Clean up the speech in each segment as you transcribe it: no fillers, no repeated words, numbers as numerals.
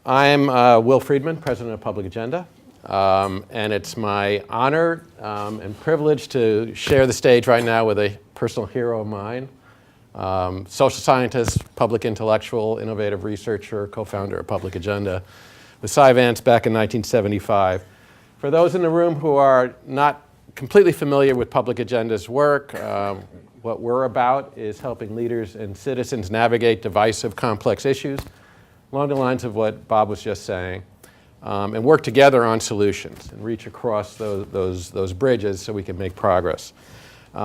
I'm Will Friedman, President of Public Agenda, and it's my honor and privilege to share the stage right now with a personal hero of mine, social scientist, public intellectual, innovative researcher, co-founder of Public Agenda, with Cy Vance back in 1975. For those in the room who are not completely familiar with Public Agenda's work, what we're about is helping leaders and citizens navigate divisive, complex issues along the lines of what Bob was just saying, and work together on solutions and reach across those bridges so we can make progress.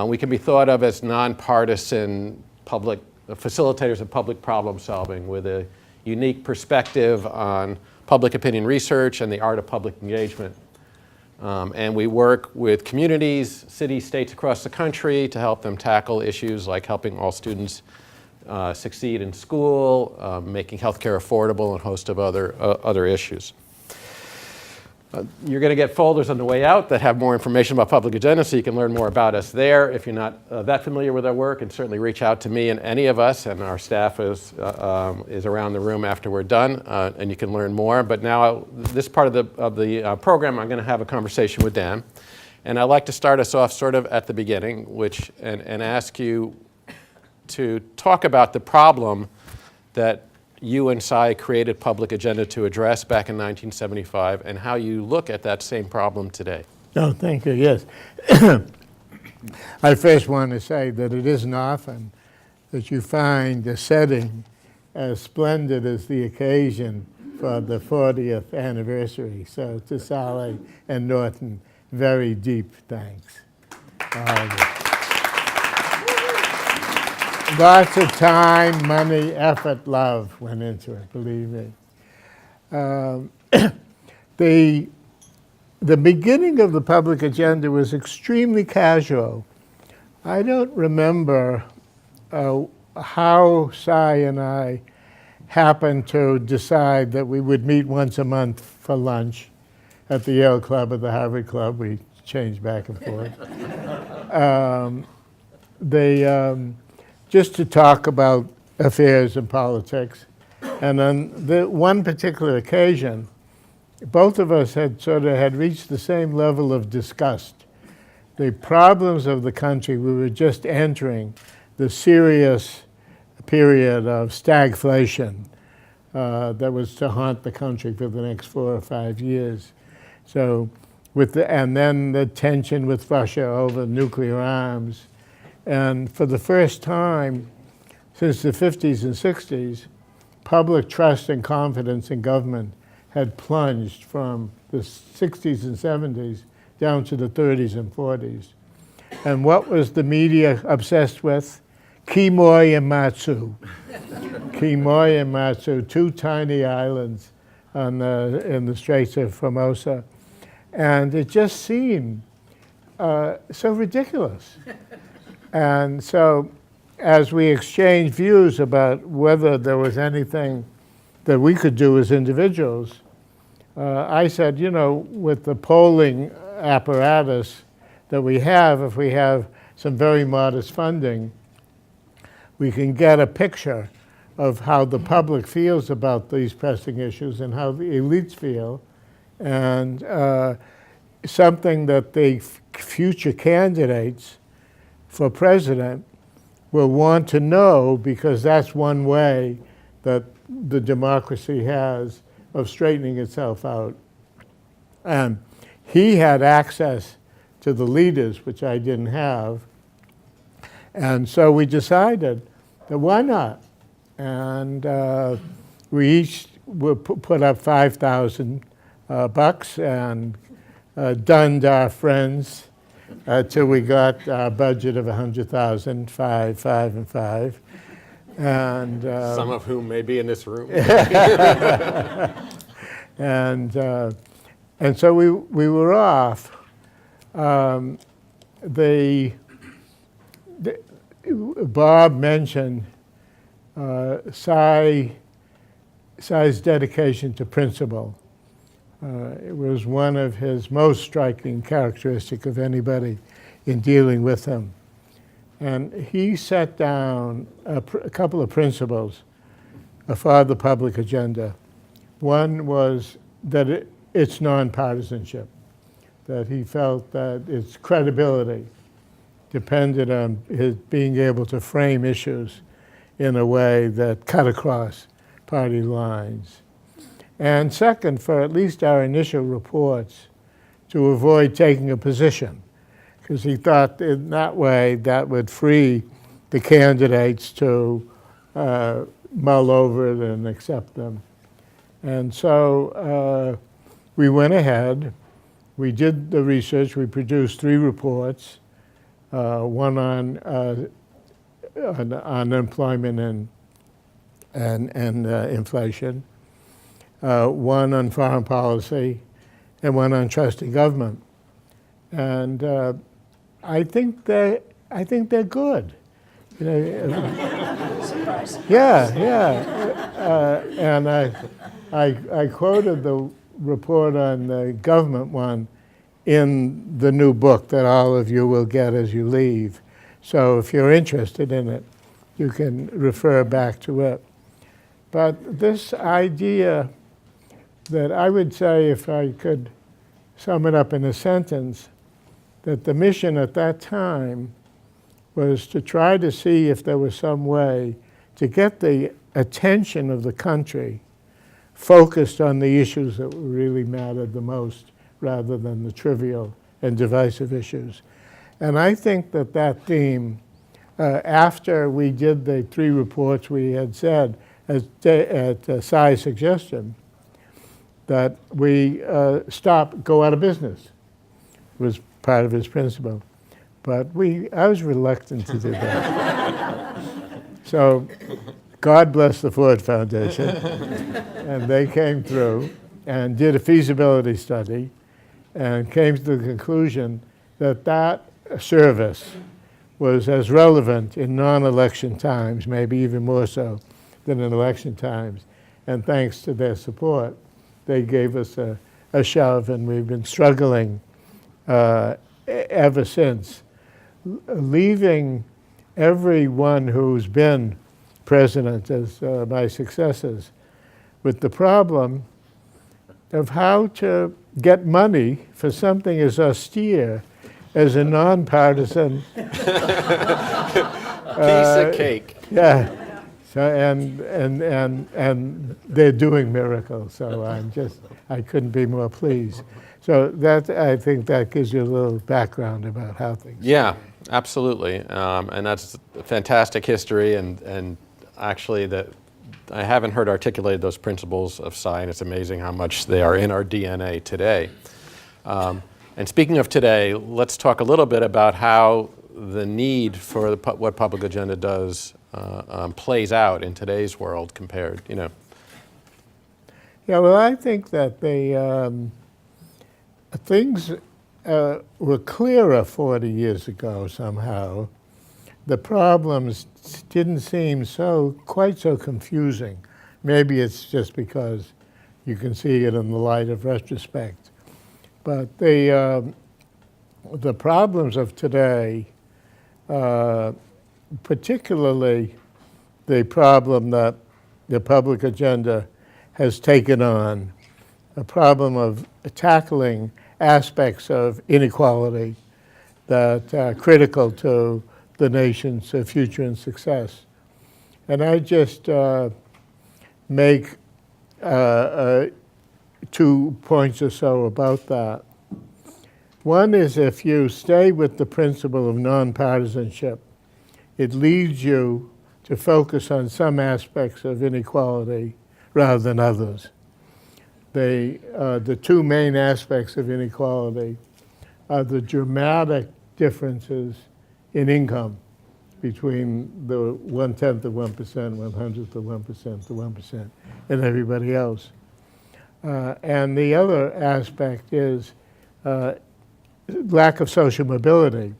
We can be thought of as nonpartisan public facilitators of public problem solving with a unique perspective on public opinion research and the art of public engagement. And we work with communities, cities, states across the country to help them tackle issues like helping all students succeed in school, making healthcare affordable, and a host of other issues. You're going to get folders on the way out that have more information about Public Agenda, so you can learn more about us there. If you're not that familiar with our work, and certainly reach out to me and any of us, and our staff is around the room after we're done, and you can learn more. But now, this part of the program, I'm going to have a conversation with Dan, and I'd like to start us off sort of at the beginning, and ask you to talk about the problem that you and Cy created Public Agenda to address back in 1975, and how you look at that same problem today. No, thank you, yes. I first want to say that it isn't often that you find a setting as splendid as the occasion for the 40th anniversary. So to Sally and Norton, very deep thanks. Lots of time, money, effort, love went into it, believe me. The beginning of the Public Agenda was extremely casual. I don't remember how Cy and I happened to decide that we would meet once a month for lunch at the Yale Club or the Harvard Club. We changed back and forth. Just to talk about affairs and politics. And on the one particular occasion, both of us had reached the same level of disgust. The problems of the country, we were just entering the serious period of stagflation that was to haunt the country for the next 4 or 5 years. So, and then the tension with Russia over nuclear arms. And for the first time since the 50s and 60s, public trust and confidence in government had plunged from the 60s and 70s down to the 30s and 40s. And what was the media obsessed with? Quemoy and Matsu. Quemoy and Matsu, 2 tiny islands in the Straits of Formosa. And it just seemed so ridiculous. And so, as we exchanged views about whether there was anything that we could do as individuals, I said, you know, with the polling apparatus that we have, if we have some very modest funding, we can get a picture of how the public feels about these pressing issues and how the elites feel, and something that the future candidates for president will want to know, because that's one way that the democracy has of straightening itself out. And he had access to the leaders, which I didn't have. And so we decided that why not? And we each put up $5,000 and dunned our friends till we got our budget of $100,000, five, and five. And some of whom may be in this room. And so we were off. Bob mentioned Cy's dedication to principle. It was one of his most striking characteristics of anybody in dealing with him. And he set down a couple of principles for the Public Agenda. One was that it's nonpartisanship, that he felt that its credibility depended on his being able to frame issues in a way that cut across party lines. And second, for at least our initial reports, to avoid taking a position, because he thought in that way that would free the candidates to mull over it and accept them. And so we went ahead, we did the research, we produced 3 reports, one on unemployment and inflation, one on foreign policy, and one on trust in government. And I think they're good. You know, Surprise. yeah. And I quoted the report on the government one in the new book that all of you will get as you leave. So if you're interested in it, you can refer back to it. But this idea that I would say, if I could sum it up in a sentence, that the mission at that time was to try to see if there was some way to get the attention of the country focused on the issues that really mattered the most rather than the trivial and divisive issues. And I think that that theme, after we did the 3 reports we had said at Cy's suggestion, that we go out of business, was part of his principle. But I was reluctant to do that. So God bless the Ford Foundation. And they came through and did a feasibility study and came to the conclusion that that service was as relevant in non-election times, maybe even more so than in election times. And thanks to their support, they gave us a shove, and we've been struggling ever since, leaving everyone who's been president as my successors with the problem of how to get money for something as austere as a nonpartisan Piece of cake. Yeah. So and they're doing miracles. So I couldn't be more pleased. So I think that gives you a little background about how things. Yeah, absolutely, and that's a fantastic history, and actually that I haven't heard articulated those principles of Cy, and it's amazing how much they are in our DNA today. And speaking of today, let's talk a little bit about how the need for what Public Agenda does plays out in today's world compared, Yeah, well, I think that things were clearer 40 years ago somehow. The problems didn't seem quite so confusing. Maybe it's just because you can see it in the light of retrospect. But the problems of today, particularly the problem that the Public Agenda has taken on, a problem of tackling aspects of inequality that are critical to the nation's future and success. And I just make 2 points or so about that. One is, if you stay with the principle of nonpartisanship, it leads you to focus on some aspects of inequality rather than others. The 2 main aspects of inequality are the dramatic differences in income between the 1/10 of 1%, 1/100th of 1%, the 1%, and everybody else. And the other aspect is lack of social mobility,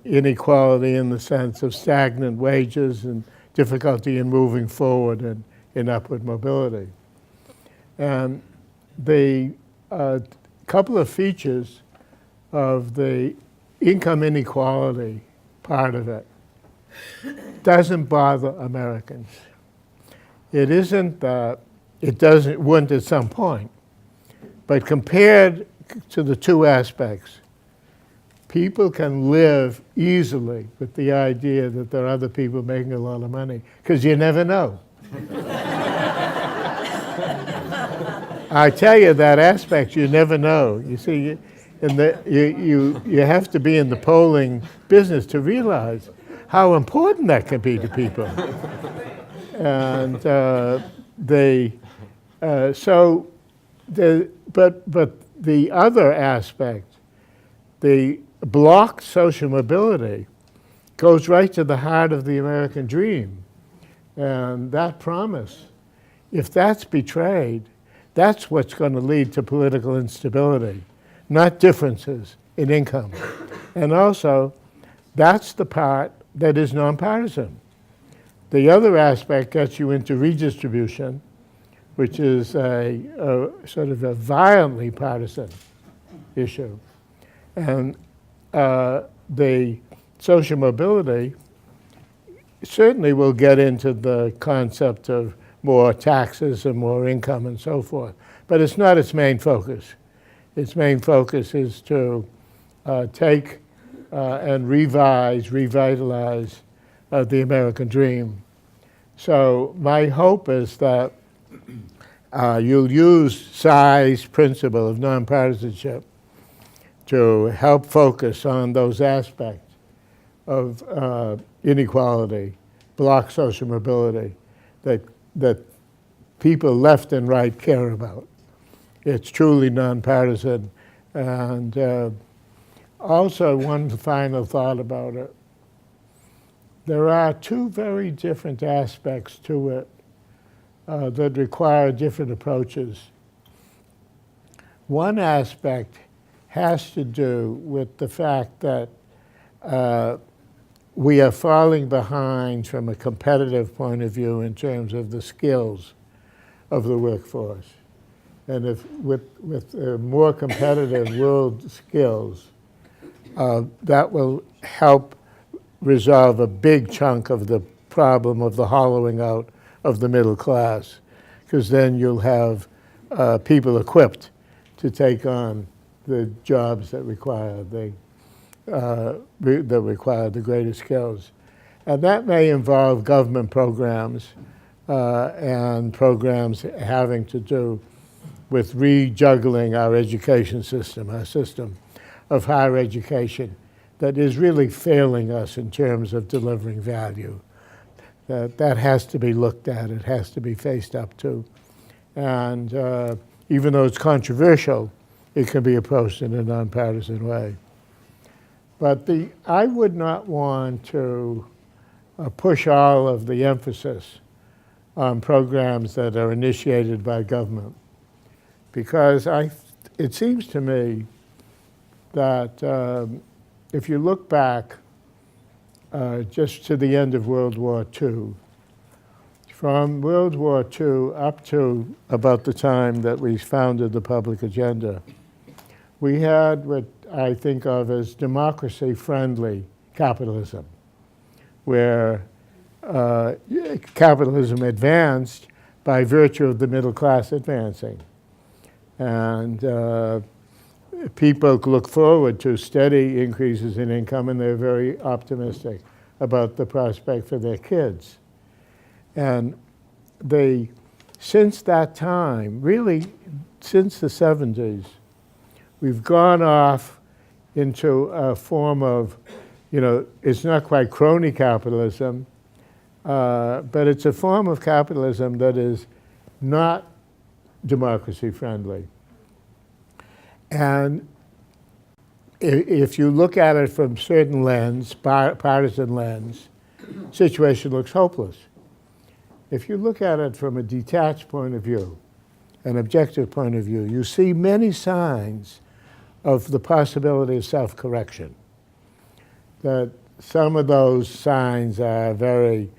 inequality in the sense of stagnant wages and difficulty in moving forward and in upward mobility. And the couple of features of the income inequality part of it doesn't bother Americans. It isn't that it wouldn't at some point. But compared to the two aspects, people can live easily with the idea that there are other people making a lot of money, because you never know. I tell you, that aspect, you never know. You see, you have to be in the polling business to realize how important that can be to people. And but the other aspect, the blocked social mobility, goes right to the heart of the American dream. And that promise, if that's betrayed, that's what's going to lead to political instability, not differences in income. And also, that's the part that is nonpartisan. The other aspect gets you into redistribution, which is a sort of a violently partisan issue. And the social mobility certainly will get into the concept of more taxes and more income and so forth. But it's not its main focus. Its main focus is to take and revitalize the American dream. So my hope is that you'll use Tsai's principle of nonpartisanship to help focus on those aspects of inequality, block social mobility, that people left and right care about. It's truly nonpartisan. And also, one final thought about it. There are two very different aspects to it that require different approaches. One aspect has to do with the fact that we are falling behind from a competitive point of view in terms of the skills of the workforce. And if with more competitive world skills, that will help resolve a big chunk of the problem of the hollowing out of the middle class, because then you'll have people equipped to take on the jobs that require the greatest skills. And that may involve government programs and programs having to do with rejuggling our education system, our system of higher education that is really failing us in terms of delivering value. That has to be looked at, it has to be faced up to. And even though it's controversial, it can be approached in a nonpartisan way. But I would not want to push all of the emphasis on programs that are initiated by government, because it seems to me that if you look back just to the end of World War II, from World War II up to about the time that we founded the Public Agenda, we had what I think of as democracy-friendly capitalism, where capitalism advanced by virtue of the middle class advancing. And people look forward to steady increases in income, and they're very optimistic about the prospect for their kids. And since that time, really since the 70s, we've gone off into a form of, it's not quite crony capitalism, but it's a form of capitalism that is not democracy friendly. And if you look at it from certain lens, partisan lens, situation looks hopeless. If you look at it from a detached point of view, an objective point of view, you see many signs of the possibility of self-correction. That some of those signs are very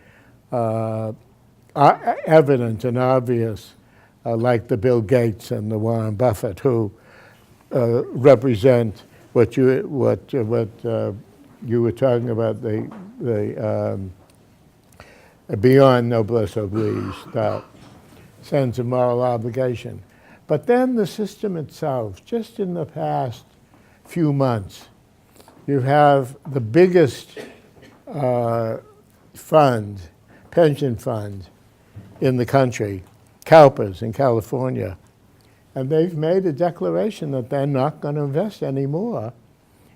evident and obvious, like the Bill Gates and the Warren Buffett, who represent what you were talking about, the beyond noblesse oblige, that sense of moral obligation. But then the system itself, just in the past few months, you have the biggest fund, pension fund in the country, CalPERS in California, and they've made a declaration that they're not going to invest anymore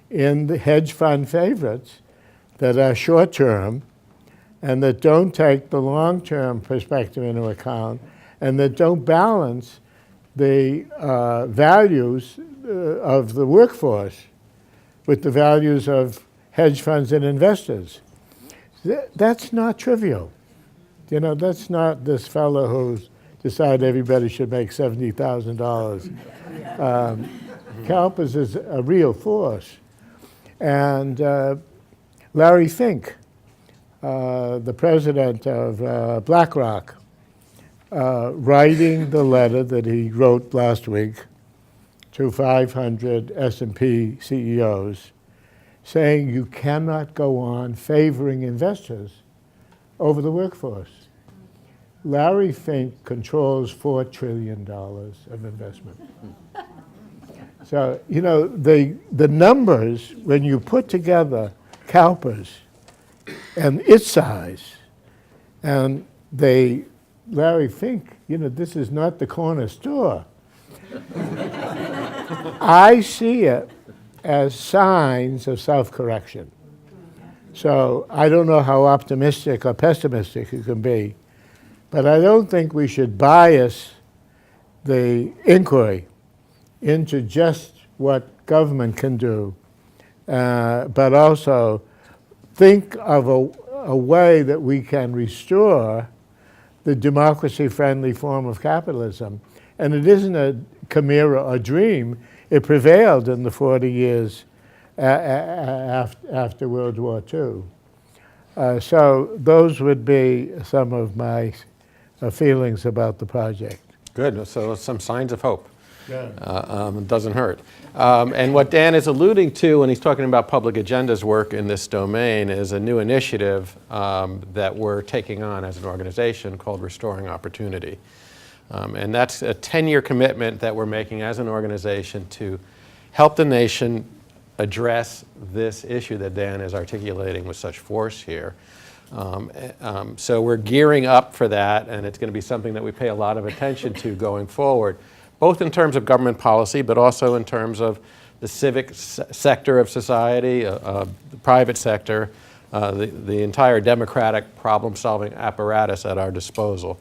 in the hedge fund favorites that are short-term and that don't take the long-term perspective into account and that don't balance the values of the workforce with the values of hedge funds and investors. That's not trivial. You know, that's not this fellow who's decided everybody should make $70,000. CalPERS is a real force. And Larry Fink, the president of BlackRock, writing the letter that he wrote last week to 500 S&P CEOs, saying you cannot go on favoring investors over the workforce. Larry Fink controls $4 trillion of investment. So, you know, the numbers, when you put together CalPERS and its size, and Larry Fink, you know, this is not the corner store. I see it as signs of self-correction. So I don't know how optimistic or pessimistic it can be, but I don't think we should bias the inquiry into just what government can do, but also think of a way that we can restore the democracy-friendly form of capitalism. And it isn't a chimera or dream. It prevailed in the 40 years after World War II. So those would be some of my feelings about the project. Good. So some signs of hope. Yeah. It doesn't hurt. And what Dan is alluding to when he's talking about public agendas work in this domain is a new initiative that we're taking on as an organization called Restoring Opportunity. And that's a 10-year commitment that we're making as an organization to help the nation address this issue that Dan is articulating with such force here. So we're gearing up for that, and it's going to be something that we pay a lot of attention to going forward, both in terms of government policy, but also in terms of the civic sector of society, the private sector, the entire democratic problem-solving apparatus at our disposal.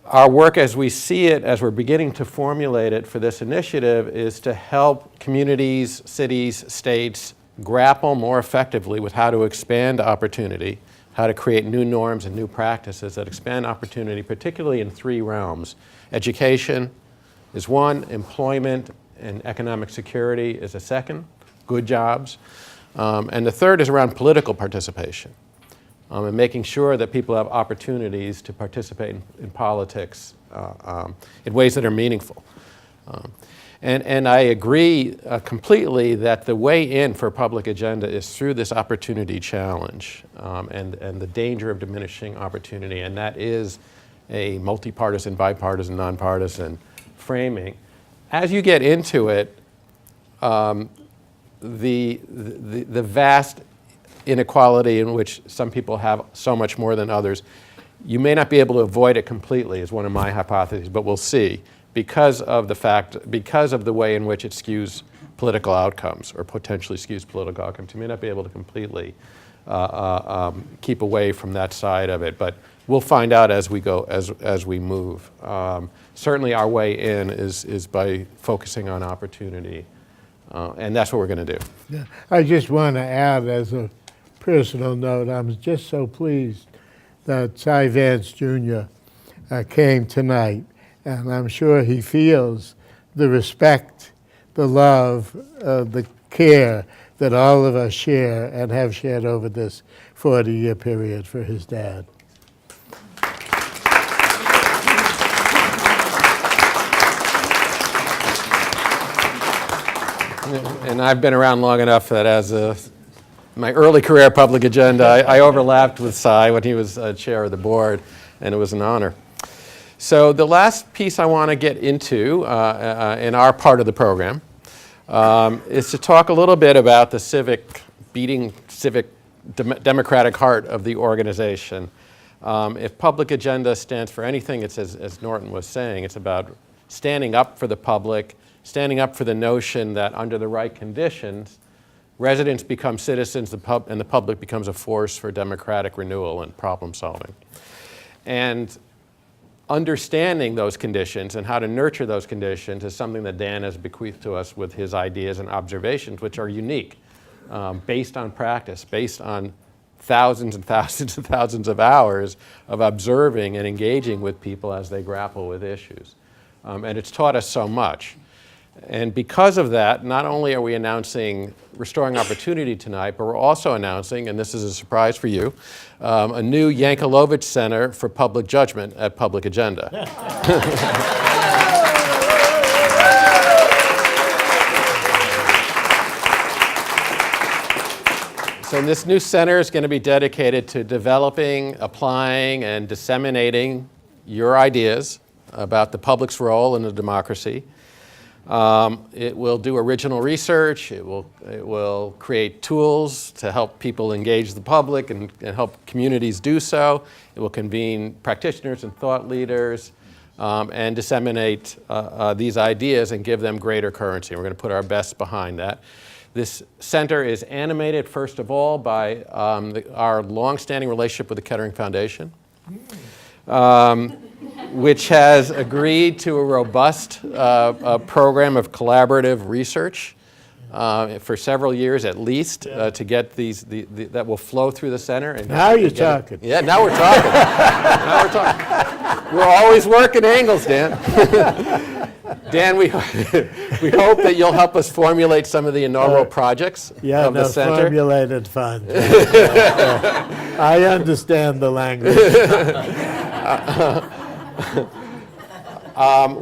Our work as we see it, as we're beginning to formulate it for this initiative, is to help communities, cities, states grapple more effectively with how to expand opportunity, how to create new norms and new practices that expand opportunity, particularly in three realms. Education is one, employment and economic security is a second, good jobs. And the third is around political participation. And making sure that people have opportunities to participate in politics in ways that are meaningful. And I agree completely that the way in for public agenda is through this opportunity challenge and the danger of diminishing opportunity, and that is a multi-partisan, bipartisan, nonpartisan framing. As you get into it, the vast inequality in which some people have so much more than others, you may not be able to avoid it completely, is one of my hypotheses, but we'll see, because of the way in which it skews political outcomes or potentially skews political outcomes. You may not be able to completely keep away from that side of it, but we'll find out as we go, as we move. Certainly our way in is by focusing on opportunity, and that's what we're going to do. Yeah. I just want to add, as a personal note, I'm just so pleased that Cy Vance Jr. Came tonight, and I'm sure he feels the respect, the love, the care that all of us share and have shared over this 40-year period for his dad. And I've been around long enough that as my early career public agenda, I overlapped with Cy when he was chair of the board, and it was an honor. So the last piece I want to get into in our part of the program is to talk a little bit about the civic democratic heart of the organization. If public agenda stands for anything, it's as Norton was saying, it's about standing up for the public, standing up for the notion that under the right conditions, residents become citizens and the public becomes a force for democratic renewal and problem solving. And understanding those conditions and how to nurture those conditions is something that Dan has bequeathed to us with his ideas and observations, which are unique, based on practice, based on thousands and thousands and thousands of hours of observing and engaging with people as they grapple with issues. And it's taught us so much. And because of that, not only are we announcing Restoring Opportunity tonight, but we're also announcing, and this is a surprise for you, a new Yankelovich Center for Public Judgment at Public Agenda. So this new center is going to be dedicated to developing, applying, and disseminating your ideas about the public's role in a democracy. It will do original research. It will create tools to help people engage the public and help communities do so. It will convene practitioners and thought leaders and disseminate these ideas and give them greater currency. We're going to put our best behind that. This center is animated, first of all, by our long-standing relationship with the Kettering Foundation. Which has agreed to a robust program of collaborative research for several years at least to get that will flow through the center. And now you're talking. Yeah, now we're talking. Now we're talking. We're always working angles, Dan. Dan, we hope that you'll help us formulate some of the inaugural projects of the center. Formulated fun. I understand the language.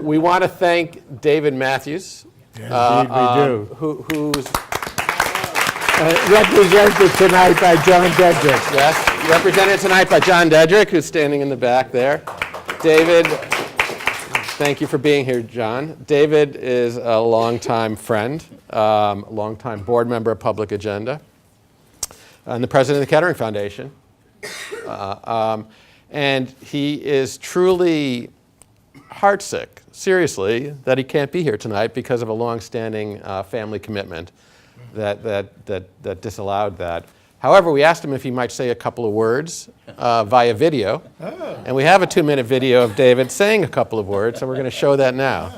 We want to thank David Matthews, Indeed we do. Who's represented tonight by John Dedrick. Yes, represented tonight by John Dedrick, who's standing in the back there. David, thank you for being here, John. David is a longtime friend, a longtime board member of Public Agenda, and the president of the Kettering Foundation. And he is truly heartsick, seriously, that he can't be here tonight because of a long-standing family commitment that disallowed that. However, we asked him if he might say a couple of words via video. And we have a 2-minute video of David saying a couple of words, so we're going to show that now.